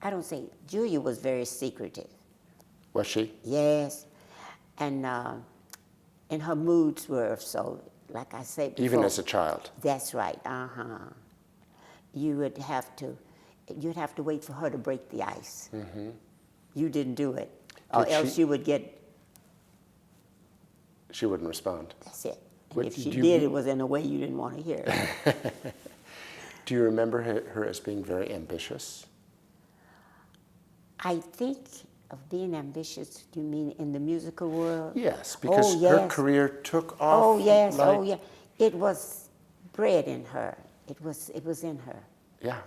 I don't say, Julia was very secretive. Was she? Yes. And her moods were so, like I said before. Even as a child? That's right, you'd have to wait for her to break the ice. Mm-hmm. You didn't do it, or else you would get... She wouldn't respond. That's it. And if she did, it was in a way you didn't want to hear it. Do you remember her as being very ambitious? I think of being ambitious, do you mean in the musical world? Yes, because her career took off. Oh, yes, It was bred in her. It was in her. Yeah.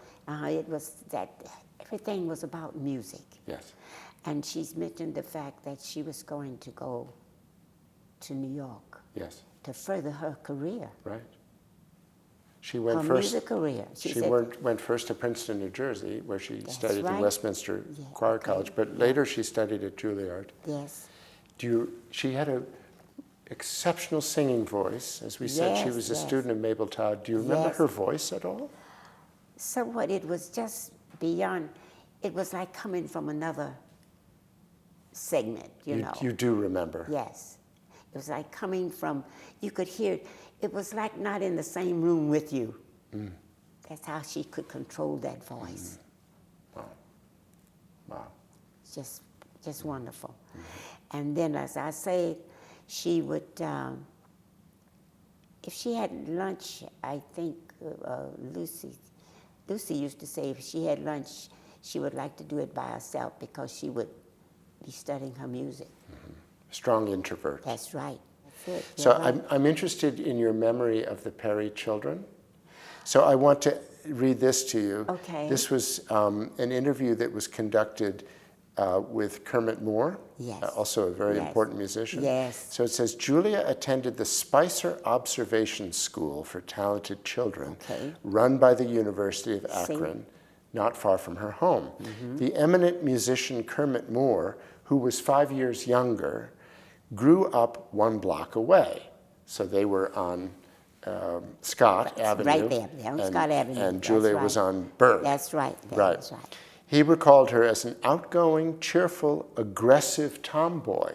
It was that everything was about music. Yes. And she's mentioned the fact that she was going to go to New York. Yes. To further her career. Right. She went her first. Music career. She went first to Princeton, New Jersey, where she studied in Westminster Choir College, but later she studied at Juilliard. Yes. She had an exceptional singing voice. As we said, she was a student of Mabel Todd. Do you remember her voice at all? Somewhat. It was just beyond. It was like coming from another segment, you know. You do remember? Yes. It was like coming from, you could hear it. It was like not in the same room with you. Mm. That's how she could control that voice. Mm. Wow. Wow. Just wonderful. Mm. And then, as I said, she would, if she had lunch, I think Lucy used to say if she had lunch, she would like to do it by herself because she would be studying her music. Mm-hmm. Strong introvert. That's right. That's it. So I'm interested in your memory of the Perry children. So I want to read this to you. Okay. This was an interview that was conducted with Kermit Moore, also a very important musician. Yes. So it says, Julia attended the Spicer Observation School for Talented Children, run by the University of Akron, not far from her home. Mm-hmm. The eminent musician Kermit Moore, who was 5 years younger, grew up 1 block away. So they were on Scott Avenue. Right there, on Scott Avenue. And Julia was on Berg. That's right. That's right. He recalled her as an outgoing, cheerful, aggressive tomboy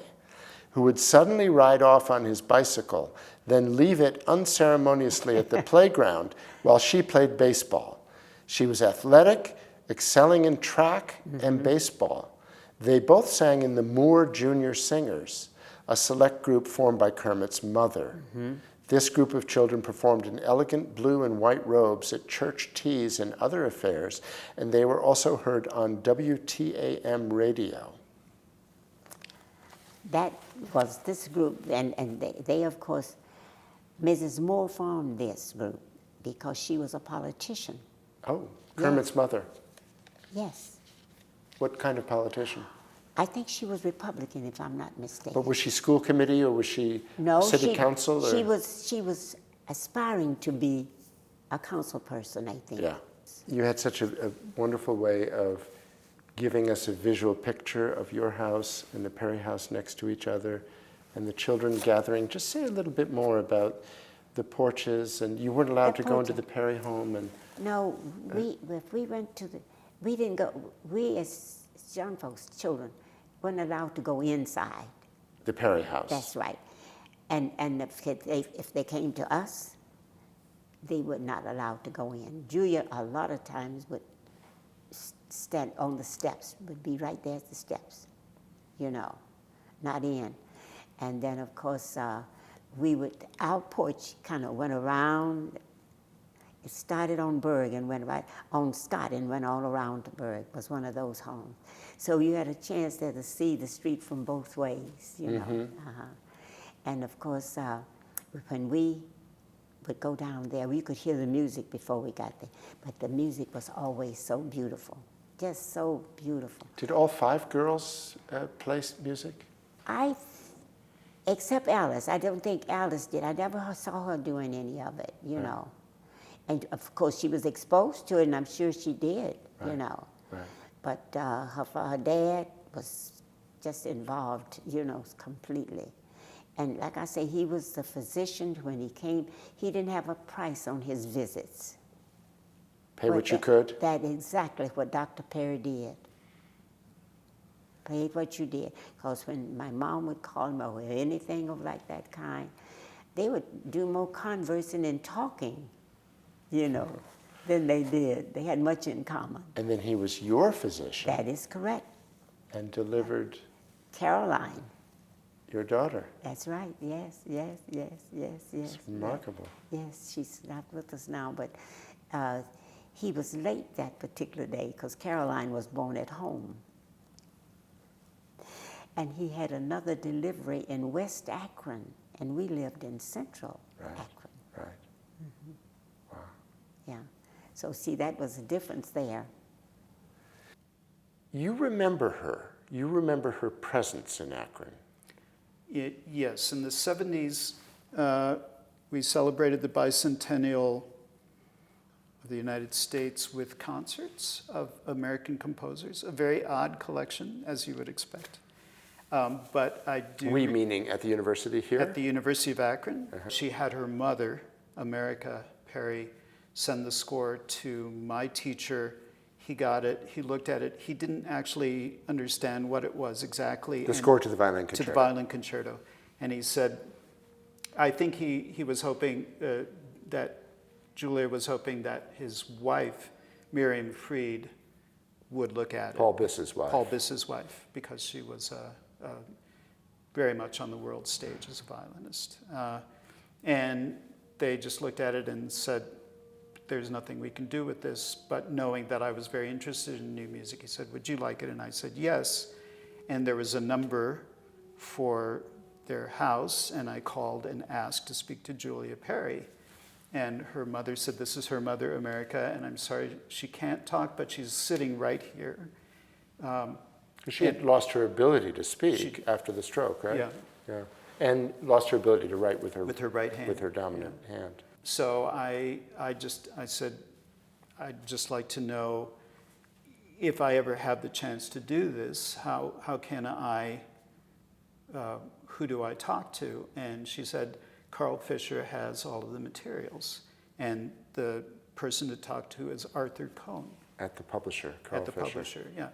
who would suddenly ride off on his bicycle, then leave it unceremoniously at the playground while she played baseball. She was athletic, excelling in track and baseball. They both sang in the Moore Junior Singers, a select group formed by Kermit's mother. Mm-hmm. This group of children performed in elegant blue and white robes at church teas and other affairs, and they were also heard on WTAM radio. That was this group, and they of course, Mrs. Moore formed this group because she was a politician. Oh, Kermit's mother. Yes. What kind of politician? I think she was Republican, if I'm not mistaken. But was she school committee or was she city council? Or? She was aspiring to be a council person, I think. Yeah. You had such a wonderful way of giving us a visual picture of your house and the Perry house next to each other and the children gathering. Just say a little bit more about the porches, and you weren't allowed to go into the Perry home. And no, if we went to we didn't go, we as young folks, children, weren't allowed to go inside. The Perry house. That's right. And if they came to us, they were not allowed to go in. Julia, a lot of times, would stand on the steps, would be right there at the steps, you know, not in. And then, of course, our porch kind of went around. It started on Berg and went right on Scott and went all around to Berg. Was one of those homes. So you had a chance there to see the street from both ways, you know. And of course, when we would go down there, we could hear the music before we got there. But the music was always so beautiful, just so beautiful. Did all 5 girls play music? Except Alice. I don't think Alice did. I never saw her doing any of it, you know. And of course, she was exposed to it, and I'm sure she did, you know. Right. But her dad was just involved, you know, completely. And like I say, he was the physician when he came. He didn't have a price on his visits. Pay what you could? That's exactly what Dr. Perry did. Played what you did. Because when my mom would call me or anything of like that kind, they would do more conversing and talking, than they did. They had much in common. And then he was your physician That is correct. and delivered Caroline. your daughter. That's right. Yes. It's remarkable. Yes, she's not with us now, but he was late that particular day because Caroline was born at home. And he had another delivery in West Akron, and we lived in Central Akron. Right. Wow. Yeah. So see, that was a difference there. You remember her. You remember her presence in Akron. Yes, in the 70s, we celebrated the bicentennial of the United States with concerts of American composers, a very odd collection, as you would expect. But I do... We meaning at the university here? At the University of Akron. She had her mother, America Perry, send the score to my teacher. He got it, he looked at it. He didn't actually understand what it was exactly. The score to the violin concerto. To the violin concerto. And he said, I think he was hoping that Julia was hoping that his wife, Miriam Fried, would look at it. Paul Biss's wife. Paul Biss's wife, because she was very much on the world stage as a violinist. And they just looked at it and said, there's nothing we can do with this, but knowing that I was very interested in new music, he said, would you like it? And I said, yes. And there was a number for their house, and I called and asked to speak to Julia Perry. And her mother said, this is her mother, America, and I'm sorry she can't talk, but she's sitting right here. She had lost her ability to speak after the stroke, right? Yeah. And lost her ability to write with her right hand. With her dominant hand. So I said, I'd just like to know if I ever have the chance to do this, how can I, who do I talk to? And she said, Carl Fisher has all of the materials. And the person to talk to is Arthur Cohn. At the publisher, Carl Fisher. At the publisher, yeah.